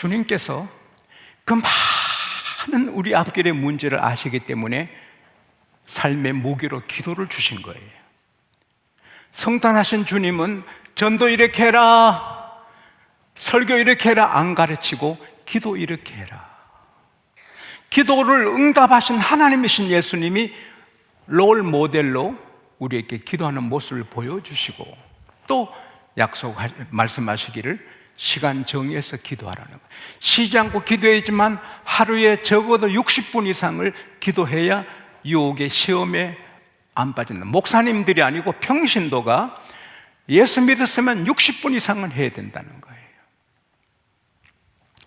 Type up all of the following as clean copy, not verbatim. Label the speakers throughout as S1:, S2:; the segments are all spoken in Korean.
S1: 주님께서 그 많은 우리 앞길의 문제를 아시기 때문에 삶의 무기로 기도를 주신 거예요. 성탄하신 주님은 전도 이렇게 해라, 설교 이렇게 해라 안 가르치고 기도 이렇게 해라. 기도를 응답하신 하나님이신 예수님이 롤 모델로 우리에게 기도하는 모습을 보여주시고 또 말씀하시기를 시간 정해서 기도하라는 거예요. 쉬지 않고 기도해야지만 하루에 적어도 60분 이상을 기도해야 유혹의 시험에 안 빠진다. 목사님들이 아니고 평신도가 예수 믿었으면 60분 이상은 해야 된다는 거예요.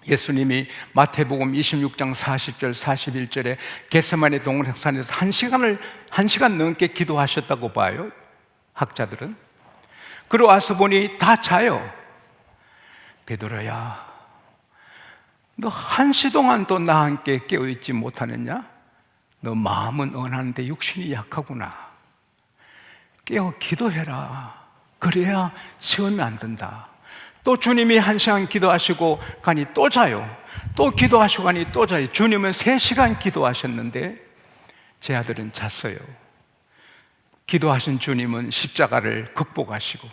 S1: 예수님이 마태복음 26장 40절 41절에 겟세마네 동산에서 1시간 넘게 기도하셨다고 봐요, 학자들은. 그리고 와서 보니 다 자요. 베드로야, 너 1시 동안 또 나와 함께 깨어있지 못하느냐? 너 마음은 언하는데 육신이 약하구나. 깨어 기도해라. 그래야 시험이 안 든다. 또 주님이 1시간 기도하시고 가니 또 자요. 또 기도하시고 가니 또 자요. 주님은 3시간 기도하셨는데 제 아들은 잤어요. 기도하신 주님은 십자가를 극복하시고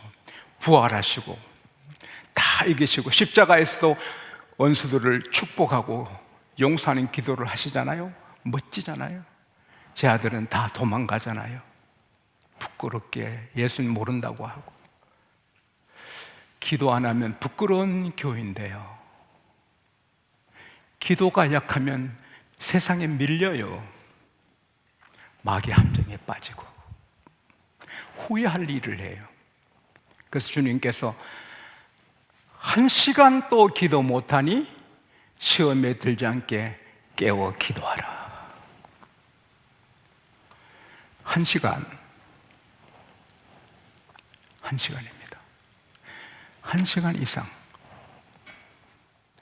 S1: 부활하시고 다 이기시고 십자가에서도 원수들을 축복하고 용서하는 기도를 하시잖아요. 멋지잖아요. 제 아들은 다 도망가잖아요. 부끄럽게 예수님 모른다고 하고. 기도 안 하면 부끄러운 교회인데요, 기도가 약하면 세상에 밀려요. 마귀 함정에 빠지고 후회할 일을 해요. 그래서 주님께서 1시간 또 기도 못하니 시험에 들지 않게 깨워 기도하라. 1시간입니다. 1시간 이상.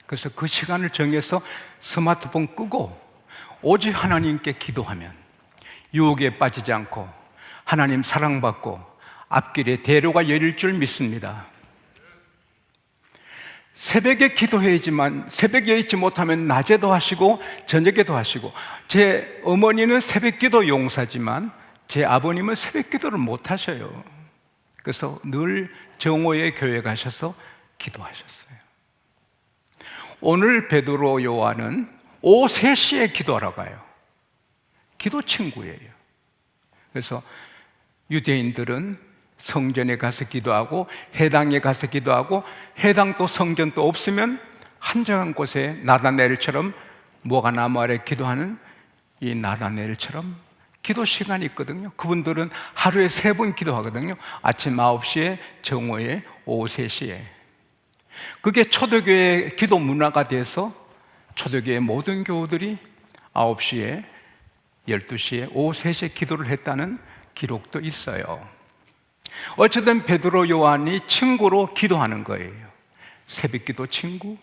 S1: 그래서 그 시간을 정해서 스마트폰 끄고 오직 하나님께 기도하면 유혹에 빠지지 않고 하나님 사랑받고 앞길에 대로가 열릴 줄 믿습니다. 새벽에 기도해야지만 새벽에 있지 못하면 낮에도 하시고 저녁에도 하시고, 제 어머니는 새벽 기도 용사지만 제 아버님은 새벽 기도를 못 하셔요. 그래서 늘 정오에 교회 가셔서 기도하셨어요. 오늘 베드로 요한은 오후 3시에 기도하러 가요. 기도 친구예요. 그래서 유대인들은 성전에 가서 기도하고 회당에 가서 기도하고, 회당도 성전도 없으면 한적한 곳에 나다넬처럼 모가나무 아래 기도하는 이 나다넬처럼 기도 시간이 있거든요. 그분들은 하루에 3번 기도하거든요. 아침 9시에, 정오에, 오후 3시에. 그게 초대교회의 기도 문화가 돼서 초대교회 모든 교우들이 9시에, 12시에, 오후 3시에 기도를 했다는 기록도 있어요. 어쨌든 베드로 요한이 친구로 기도하는 거예요. 새벽기도 친구.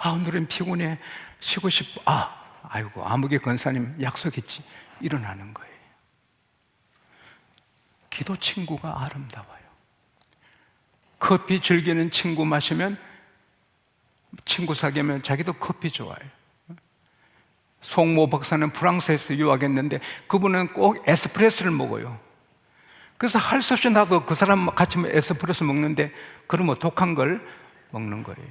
S1: 오늘은 피곤해, 쉬고 싶어. 아이고, 아무개 권사님 약속했지. 일어나는 거예요. 기도 친구가 아름다워요. 커피 즐기는 친구 마시면, 친구 사귀면 자기도 커피 좋아해요. 송모 박사는 프랑스에서 유학했는데 그분은 꼭 에스프레소를 먹어요. 그래서 할 수 없이 나도 그 사람 같이 에스프레소 먹는데, 그러면 독한 걸 먹는 거예요.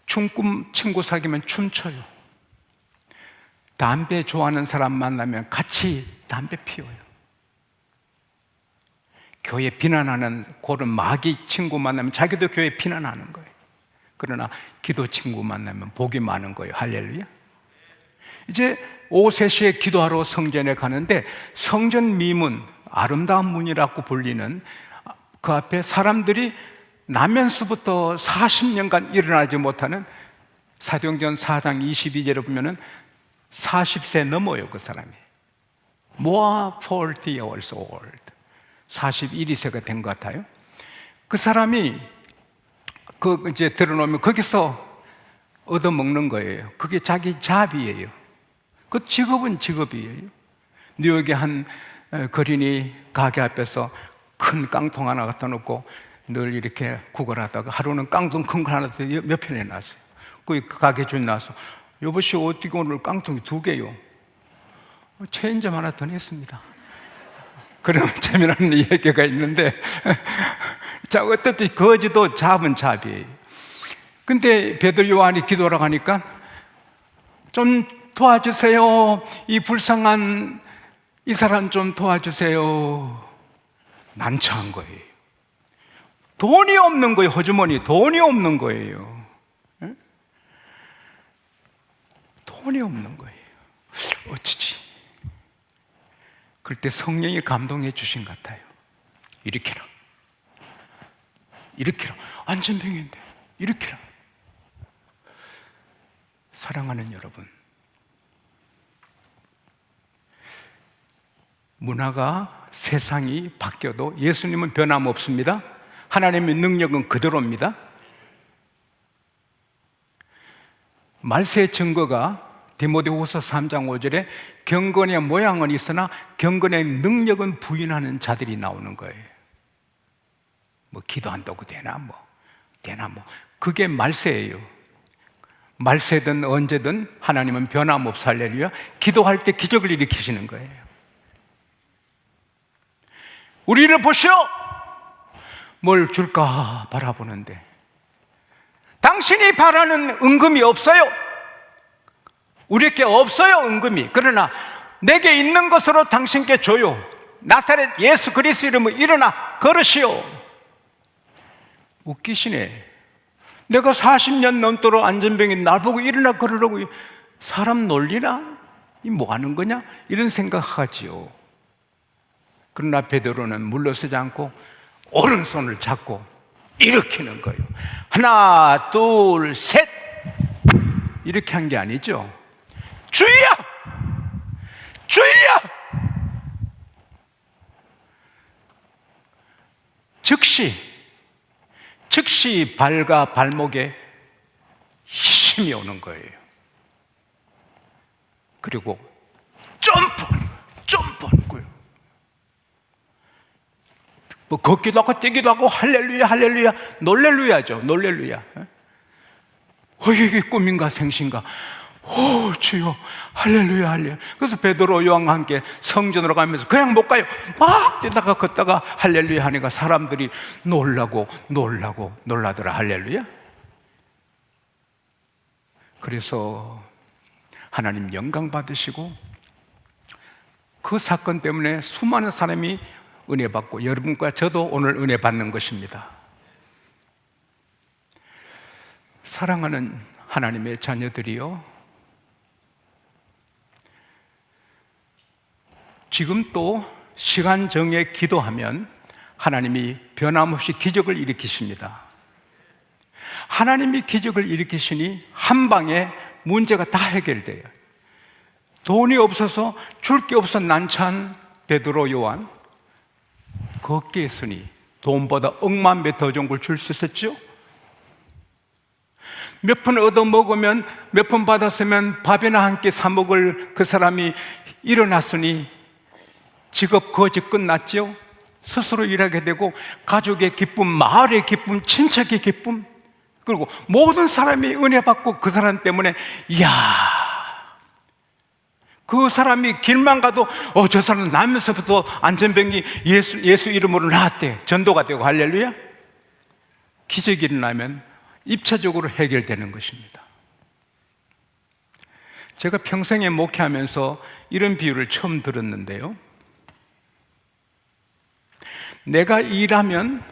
S1: 춤꾼 친구 사귀면 춤춰요. 담배 좋아하는 사람 만나면 같이 담배 피워요. 교회 비난하는 그런 마귀 친구 만나면 자기도 교회 비난하는 거예요. 그러나 기도 친구 만나면 복이 많은 거예요. 할렐루야. 이제 오후 3시에 기도하러 성전에 가는데, 성전 미문, 아름다운 문이라고 불리는 그 앞에 사람들이 나면서부터 40년간 일어나지 못하는, 사도행전 4장 22절에 보면은 40세 넘어요, 그 사람이. More 40 years old. 41세가 된 것 같아요. 그 사람이 이제 들어놓으면 거기서 얻어먹는 거예요. 그게 자기 잡이에요. 그 직업은 직업이에요. 뉴욕의 한 거린이 가게 앞에서 큰 깡통 하나 갖다 놓고 늘 이렇게 구걸하다가 하루는 깡통 큰 거 하나 몇 편에 놨어요. 그 가게 주인 나서 여보시오, 어떻게 오늘 깡통이 2개요? 체인점 하나 더 냈습니다. 그런 재미난 얘기가 있는데 자, 어떻든 거지도 잡은 잡이에요. 근데 베드로 요한이 기도하러 가니까 좀 도와주세요, 이 불쌍한 이 사람 좀 도와주세요. 난처한 거예요. 돈이 없는 거예요. 호주머니 돈이 없는 거예요. 에? 돈이 없는 거예요. 어찌지? 그때 성령이 감동해 주신 것 같아요. 일으켜라, 일으켜라. 안전병인데 일으켜라. 사랑하는 여러분, 문화가 세상이 바뀌어도 예수님은 변함없습니다. 하나님의 능력은 그대로입니다. 말세의 증거가 디모데후서 3장 5절에 경건의 모양은 있으나 경건의 능력은 부인하는 자들이 나오는 거예요. 뭐 기도한다고 되나 그게 말세예요. 말세든 언제든 하나님은 변함없어. 할렐루야. 기도할 때 기적을 일으키시는 거예요. 우리를 보시오. 뭘 줄까 바라보는데 당신이 바라는 은금이 없어요. 우리에게 없어요, 은금이. 그러나 내게 있는 것으로 당신께 줘요. 나사렛 예수 그리스도 이름으로 일어나 걸으시오. 웃기시네. 내가 40년 넘도록 안전병이 날 보고 일어나 걸으라고 사람 놀리나? 이 뭐 하는 거냐? 이런 생각하지요. 그러나 베드로는 물러서지 않고 오른손을 잡고 일으키는 거예요. 하나, 둘, 셋. 이렇게 한 게 아니죠. 주여! 주여! 즉시 발과 발목에 힘이 오는 거예요. 그리고 점프하는 거예요. 뭐 걷기도 하고 뛰기도 하고 할렐루야 할렐루야 놀렐루야죠. 놀렐루야. 이게 꿈인가 생신가? 주여 할렐루야 할렐루야. 그래서 베드로 요한과 함께 성전으로 가면서 그냥 못 가요. 막 뛰다가 걷다가 할렐루야 하니까 사람들이 놀라더라. 할렐루야. 그래서 하나님 영광 받으시고 그 사건 때문에 수많은 사람이 은혜 받고 여러분과 저도 오늘 은혜 받는 것입니다. 사랑하는 하나님의 자녀들이요, 지금 또 시간 정해 기도하면 하나님이 변함없이 기적을 일으키십니다. 하나님이 기적을 일으키시니 한 방에 문제가 다 해결돼요. 돈이 없어서 줄 게 없어 난처한 베드로 요한, 걷기 했으니 돈보다 억만 배 더 좋은 걸 줄 수 있었죠? 몇 푼 얻어 먹으면, 몇 푼 받았으면 밥이나 한 끼 사 먹을 그 사람이 일어났으니 직업 거지 끝났죠? 스스로 일하게 되고 가족의 기쁨, 마을의 기쁨, 친척의 기쁨, 그리고 모든 사람이 은혜 받고 그 사람 때문에 이야, 그 사람이 길만 가도 저 사람 나면서부터 안전병이 예수 이름으로 나았대. 전도가 되고 할렐루야. 기적이 일어나면 입체적으로 해결되는 것입니다. 제가 평생에 목회하면서 이런 비유를 처음 들었는데요, 내가 일하면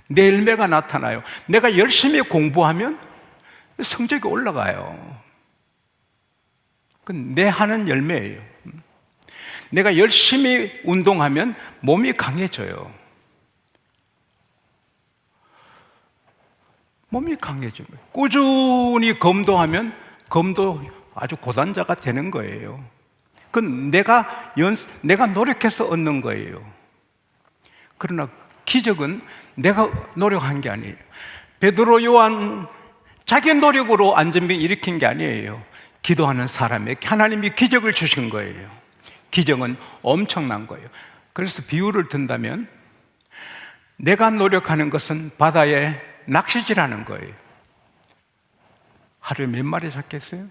S1: 내 열매가 나타나요. 내가 열심히 공부하면 성적이 올라가요. 그건 내 하는 열매예요. 내가 열심히 운동하면 몸이 강해져요. 몸이 강해져요. 꾸준히 검도하면 검도 아주 고단자가 되는 거예요. 그건 내가 노력해서 얻는 거예요. 그러나 기적은 내가 노력한 게 아니에요. 베드로 요한 자기 노력으로 안전병 일으킨 게 아니에요. 기도하는 사람에게 하나님이 기적을 주신 거예요. 기적은 엄청난 거예요. 그래서 비유를 든다면 내가 노력하는 것은 바다에 낚시질하는 거예요. 하루에 몇 마리 잡겠어요?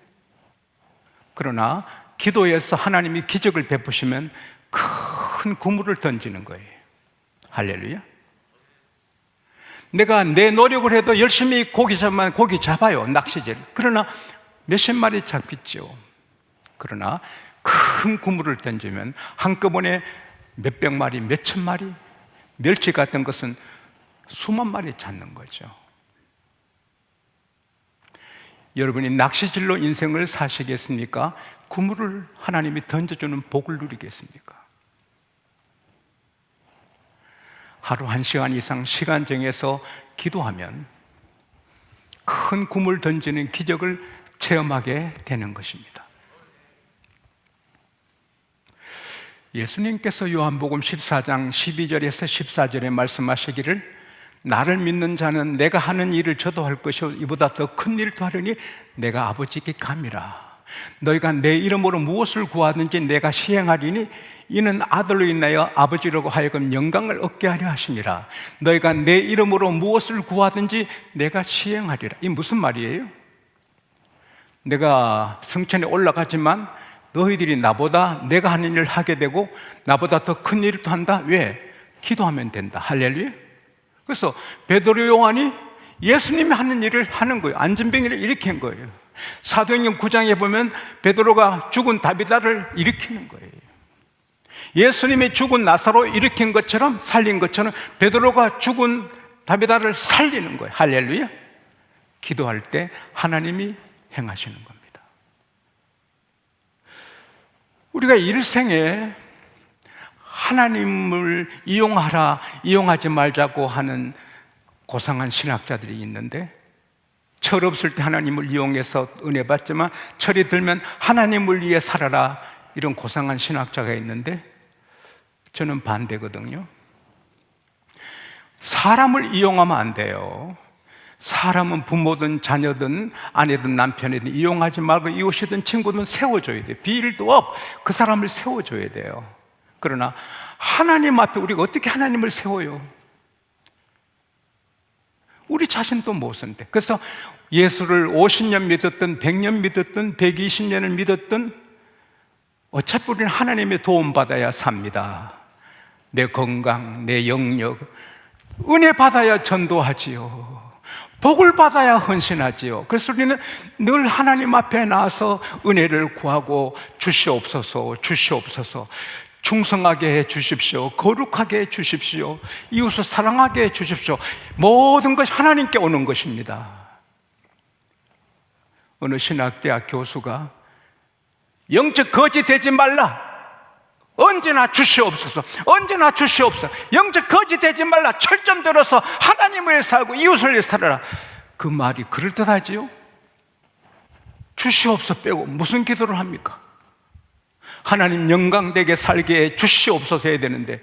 S1: 그러나 기도에서 하나님이 기적을 베푸시면 큰 그물을 던지는 거예요. 할렐루야. 내가 내 노력을 해도 열심히 고기 잡으면 고기 잡아요, 낚시질. 그러나 몇십 마리 잡겠죠. 그러나 큰 그물을 던지면 한꺼번에 몇백 마리, 몇천 마리, 멸치 같은 것은 수만 마리 잡는 거죠. 여러분이 낚시질로 인생을 사시겠습니까? 그물을 하나님이 던져주는 복을 누리겠습니까? 하루 1시간 이상 시간 정해서 기도하면 큰 그물 던지는 기적을 체험하게 되는 것입니다. 예수님께서 요한복음 14장 12절에서 14절에 말씀하시기를 나를 믿는 자는 내가 하는 일을 저도 할 것이요 이보다 더 큰 일도 하려니 내가 아버지께 감이라. 너희가 내 이름으로 무엇을 구하든지 내가 시행하리니 이는 아들로 인하여 아버지라고 하여금 영광을 얻게 하려 하심이라. 너희가 내 이름으로 무엇을 구하든지 내가 시행하리라. 이 무슨 말이에요? 내가 성천에 올라가지만 너희들이 나보다 내가 하는 일을 하게 되고 나보다 더 큰 일도 한다. 왜? 기도하면 된다. 할렐루야. 그래서 베드로 요한이 예수님이 하는 일을 하는 거예요. 안전병이를 일으킨 거예요. 사도행전 9장에 보면 베드로가 죽은 다비다를 일으키는 거예요. 예수님이 죽은 나사로 일으킨 것처럼 살린 것처럼 베드로가 죽은 다비다를 살리는 거예요. 할렐루야. 기도할 때 하나님이 행하시는 겁니다. 우리가 일생에 하나님을 이용하라, 이용하지 말자고 하는 고상한 신학자들이 있는데, 철 없을 때 하나님을 이용해서 은혜 받지만 철이 들면 하나님을 위해 살아라, 이런 고상한 신학자가 있는데 저는 반대거든요. 사람을 이용하면 안 돼요. 사람은 부모든 자녀든 아내든 남편이든 이용하지 말고 이웃이든 친구든 세워줘야 돼요. 비일도 그 사람을 세워줘야 돼요. 그러나 하나님 앞에 우리가 어떻게 하나님을 세워요? 우리 자신도 못 쓴대. 그래서 예수를 50년 믿었든 100년 믿었든 120년을 믿었든 어차피 우리는 하나님의 도움받아야 삽니다. 내 건강, 내 영역, 은혜 받아야 전도하지요. 복을 받아야 헌신하지요. 그래서 우리는 늘 하나님 앞에 나와서 은혜를 구하고 주시옵소서, 주시옵소서. 충성하게 해 주십시오. 거룩하게 해 주십시오. 이웃을 사랑하게 해 주십시오. 모든 것이 하나님께 오는 것입니다. 어느 신학대학 교수가 영적 거지 되지 말라. 언제나 주시옵소서. 언제나 주시옵소서. 영적 거지 되지 말라. 철점 들어서 하나님을 위해 살고 이웃을 위해 살아라. 그 말이 그럴듯하지요? 주시옵소서 빼고 무슨 기도를 합니까? 하나님 영광되게 살게 해 주시옵소서 해야 되는데,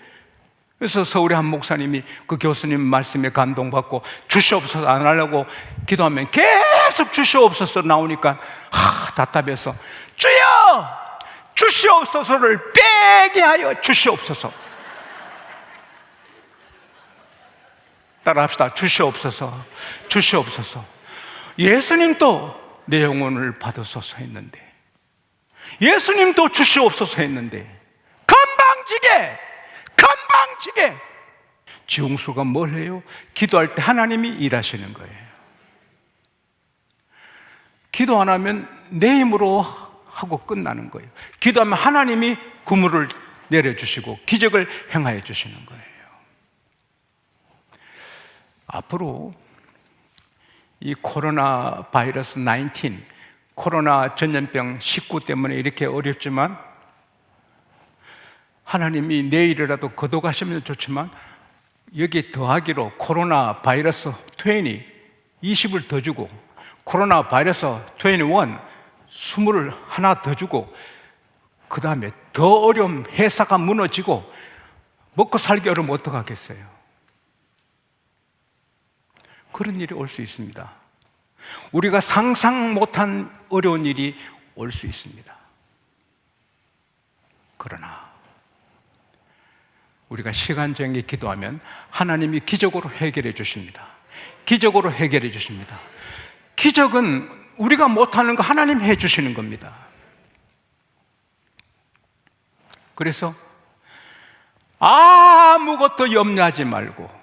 S1: 그래서 서울의 한 목사님이 그 교수님 말씀에 감동받고 주시옵소서 안 하려고 기도하면 계속 주시옵소서 나오니까 답답해서 주여 주시옵소서를 빼게 하여 주시옵소서. 따라합시다. 주시옵소서, 주시옵소서. 예수님도 내 영혼을 받으소서 했는데, 예수님도 주시옵소서 했는데 건방지게 지홍수가 뭘 해요? 기도할 때 하나님이 일하시는 거예요. 기도 안 하면 내 힘으로 하고 끝나는 거예요. 기도하면 하나님이 그물을 내려주시고 기적을 행하여 주시는 거예요. 앞으로 이 코로나 바이러스 19, 코로나 전염병 19 때문에 이렇게 어렵지만 하나님이 내일이라도 거둬가시면 좋지만 여기에 더하기로 코로나 바이러스 20을 더 주고 코로나 바이러스 21 20을 하나 더 주고 그 다음에 더 어려운 회사가 무너지고 먹고 살기 어려우면 어떡하겠어요? 그런 일이 올 수 있습니다. 우리가 상상 못한 어려운 일이 올 수 있습니다. 그러나 우리가 시간적인 기도하면 하나님이 기적으로 해결해 주십니다. 기적으로 해결해 주십니다. 기적은 우리가 못하는 거 하나님 해 주시는 겁니다. 그래서 아무것도 염려하지 말고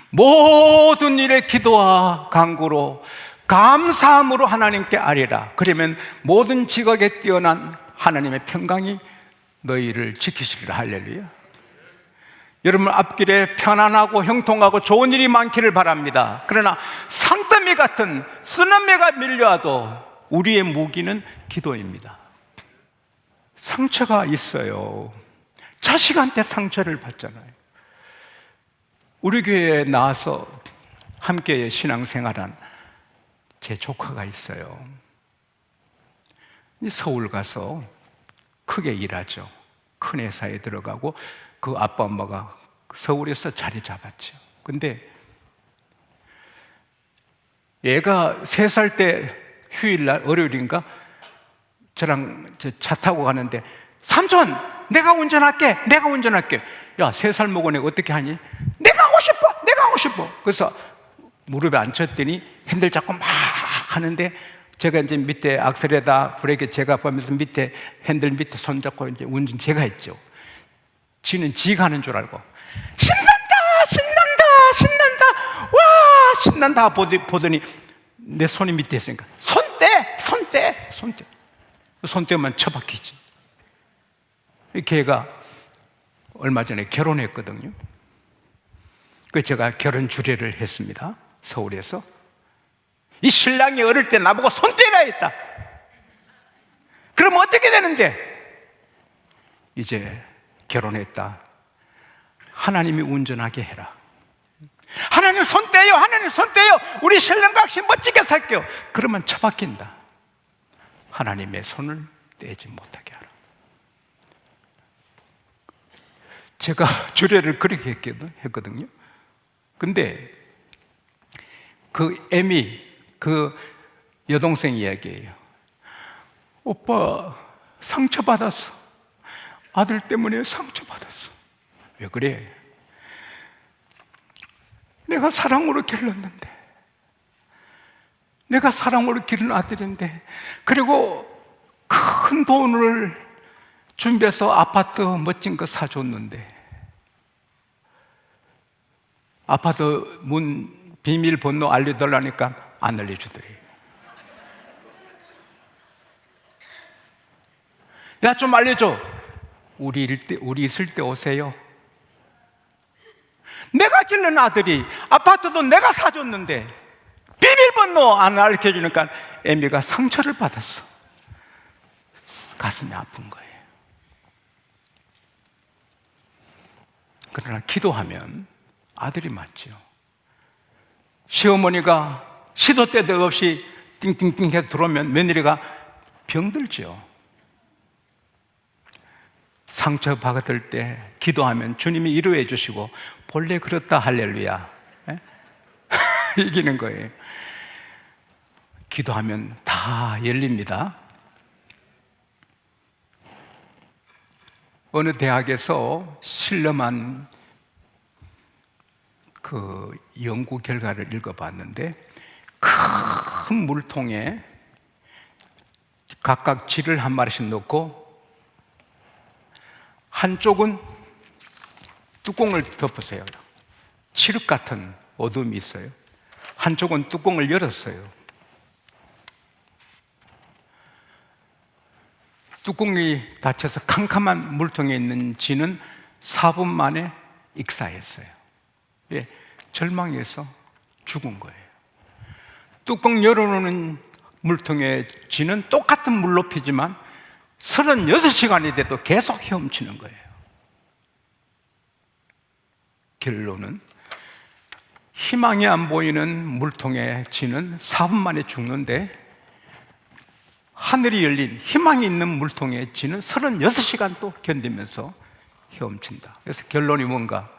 S1: 모든 일에 기도와 간구로 감사함으로 하나님께 아뢰라. 그러면 모든 지각에 뛰어난 하나님의 평강이 너희를 지키시리라. 할렐루야. 여러분 앞길에 편안하고 형통하고 좋은 일이 많기를 바랍니다. 그러나 산더미 같은 쓰나미가 밀려와도 우리의 무기는 기도입니다. 상처가 있어요. 자식한테 상처를 받잖아요. 우리 교회에 나와서 함께 신앙생활한 제 조카가 있어요. 서울 가서 크게 일하죠. 큰 회사에 들어가고 그 아빠 엄마가 서울에서 자리 잡았죠. 근데 얘가 3살 때 휴일날 월요일인가 저랑 차 타고 가는데 삼촌 내가 운전할게. 야 3살 먹은 애가 어떻게 하니? 내가 하고 싶어. 그래서 무릎에 앉혔더니 핸들 잡고 막 하는데 제가 이제 밑에 악셀에다 브레이크 제가 보면서 밑에 핸들 밑에 손 잡고 이제 운전 제가 했죠. 지는 지가 하는 줄 알고 신난다 와 신난다 보더니 내 손이 밑에 있으니까 손 떼면 처박히지. 걔가 얼마 전에 결혼했거든요. 그래서 제가 결혼 주례를 했습니다. 서울에서. 이 신랑이 어릴 때 나보고 손 떼라 했다. 그럼 어떻게 되는데? 이제 결혼했다. 하나님이 운전하게 해라. 하나님 손 떼요. 우리 신랑과 같이 멋지게 살게요. 그러면 처박힌다. 하나님의 손을 떼지 못하게 하라. 제가 주례를 그렇게 했거든요. 근데 그 애미, 그 여동생 이야기예요. 오빠 상처받았어. 아들 때문에 상처받았어. 왜 그래? 내가 사랑으로 길렀는데, 내가 사랑으로 기른 아들인데, 그리고 큰 돈을 준비해서 아파트 멋진 거 사줬는데 아파트 문 비밀번호 알려달라니까 안 알려주더래요. 야, 좀 알려줘. 우리 있을 때 오세요. 내가 기른 아들이 아파트도 내가 사줬는데 비밀번호 안 알려주니까 애미가 상처를 받았어. 가슴이 아픈 거예요. 그러나 기도하면 아들이 맞죠. 시어머니가 시도 때도 없이 띵띵띵 해서 들어오면 며느리가 병들죠. 상처 받을 때 기도하면 주님이 위로해 주시고 본래 그렇다. 할렐루야. 이기는 거예요. 기도하면 다 열립니다. 어느 대학에서 실험한 그 연구 결과를 읽어봤는데 큰 물통에 각각 쥐를 한 마리씩 넣고 한쪽은 뚜껑을 덮으세요. 칠흑 같은 어둠이 있어요. 한쪽은 뚜껑을 열었어요. 뚜껑이 닫혀서 캄캄한 물통에 있는 쥐는 4분 만에 익사했어요. 예, 절망해서 죽은 거예요. 뚜껑 열어놓는 물통의 쥐는 똑같은 물높이지만 36시간이 돼도 계속 헤엄치는 거예요. 결론은 희망이 안 보이는 물통의 쥐는 4분 만에 죽는데 하늘이 열린 희망이 있는 물통의 쥐는 36시간 또 견디면서 헤엄친다. 그래서 결론이 뭔가?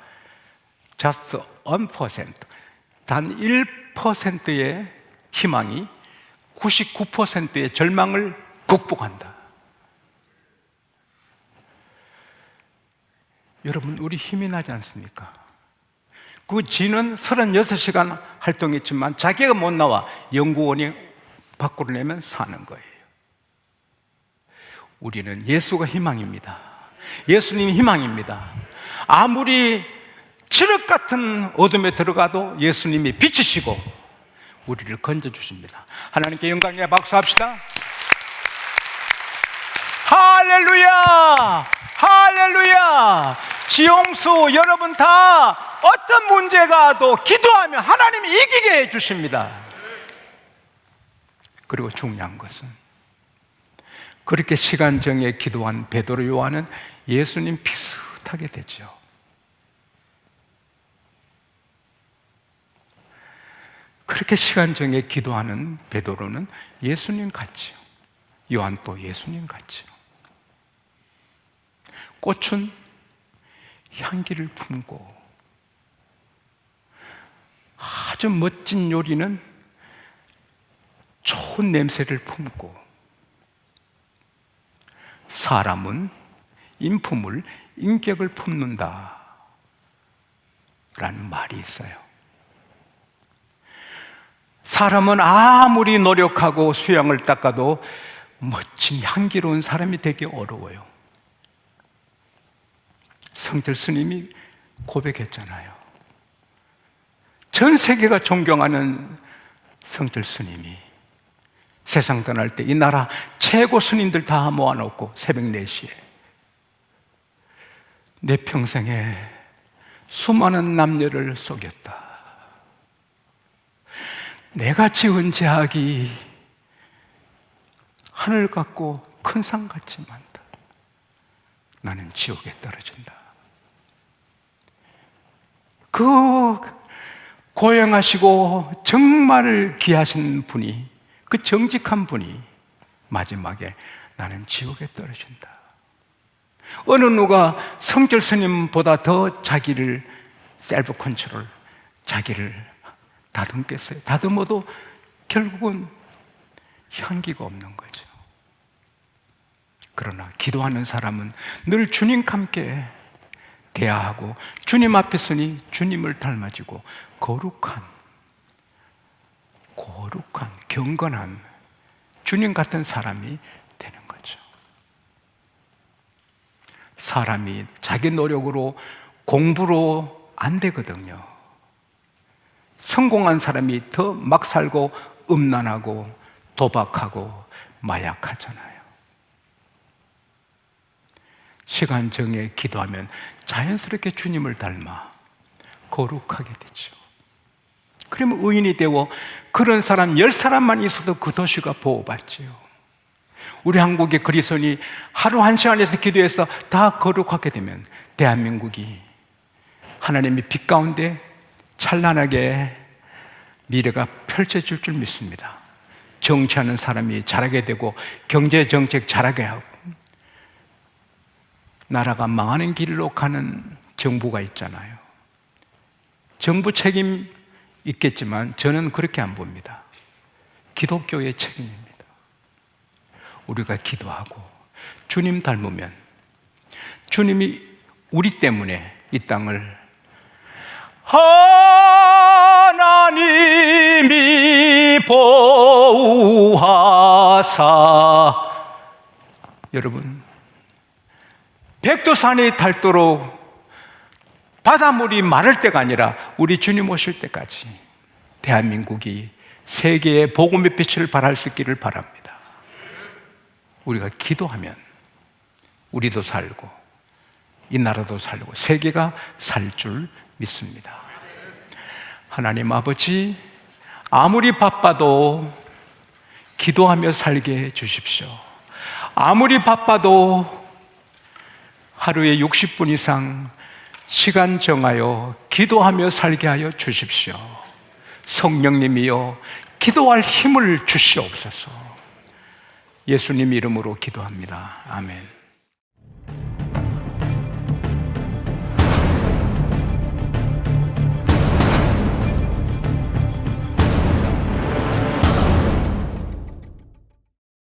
S1: just 1%, 단 1%의 희망이 99%의 절망을 극복한다. 여러분, 우리 힘이 나지 않습니까? 그 쥐는 36시간 활동했지만 자기가 못 나와 연구원이 밖으로 내면 사는 거예요. 우리는 예수가 희망입니다. 예수님이 희망입니다. 아무리 칠흑 같은 어둠에 들어가도 예수님이 빛이시고 우리를 건져주십니다. 하나님께 영광에 박수합시다. 할렐루야! 할렐루야! 지용수 여러분 다 어떤 문제가 와도 기도하면 하나님이 이기게 해주십니다. 그리고 중요한 것은 그렇게 시간 정해 기도한 베드로, 요한은 예수님 비슷하게 되죠. 그렇게 시간 정해 기도하는 베드로는 예수님 같지요. 요한 또 예수님 같지요. 꽃은 향기를 품고 아주 멋진 요리는 좋은 냄새를 품고 사람은 인품을, 인격을 품는다 라는 말이 있어요. 사람은 아무리 노력하고 수양을 닦아도 멋진 향기로운 사람이 되기 어려워요. 성철 스님이 고백했잖아요. 전 세계가 존경하는 성철 스님이 세상 떠날 때 이 나라 최고 스님들 다 모아놓고 새벽 4시에 내 평생에 수많은 남녀를 속였다. 내가 지은 죄악이 하늘 같고 큰 산 같이 많다. 나는 지옥에 떨어진다. 그 고행하시고 정말 귀하신 분이, 그 정직한 분이 마지막에 나는 지옥에 떨어진다. 어느 누가 성철 스님보다 더 자기를 셀프 컨트롤, 자기를 다듬겠어요? 다듬어도 결국은 향기가 없는 거죠. 그러나 기도하는 사람은 늘 주님과 함께 대화하고 주님 앞에 서니 주님을 닮아지고 거룩한, 경건한 주님 같은 사람이 되는 거죠. 사람이 자기 노력으로, 공부로 안 되거든요. 성공한 사람이 더 막 살고 음란하고 도박하고 마약하잖아요. 시간 정해 기도하면 자연스럽게 주님을 닮아 거룩하게 되죠. 그러면 의인이 되고 그런 사람 10사람만 있어도 그 도시가 보호받지요. 우리 한국의 그리스도인이 하루 1시간에서 기도해서 다 거룩하게 되면 대한민국이 하나님의 빛 가운데 찬란하게 미래가 펼쳐질 줄 믿습니다. 정치하는 사람이 잘하게 되고 경제 정책 잘하게 하고 나라가 망하는 길로 가는 정부가 있잖아요. 정부 책임 있겠지만 저는 그렇게 안 봅니다. 기독교의 책임입니다. 우리가 기도하고 주님 닮으면 주님이 우리 때문에 이 땅을 하나님이 보호하사, 여러분, 백두산이 닳도록 바닷물이 마를 때가 아니라 우리 주님 오실 때까지 대한민국이 세계의 복음의 빛을 발할 수 있기를 바랍니다. 우리가 기도하면 우리도 살고 이 나라도 살고 세계가 살 줄 믿습니다. 하나님 아버지, 아무리 바빠도 기도하며 살게 해 주십시오. 아무리 바빠도 하루에 60분 이상 시간 정하여 기도하며 살게 하여 주십시오. 성령님이여 기도할 힘을 주시옵소서. 예수님 이름으로 기도합니다. 아멘.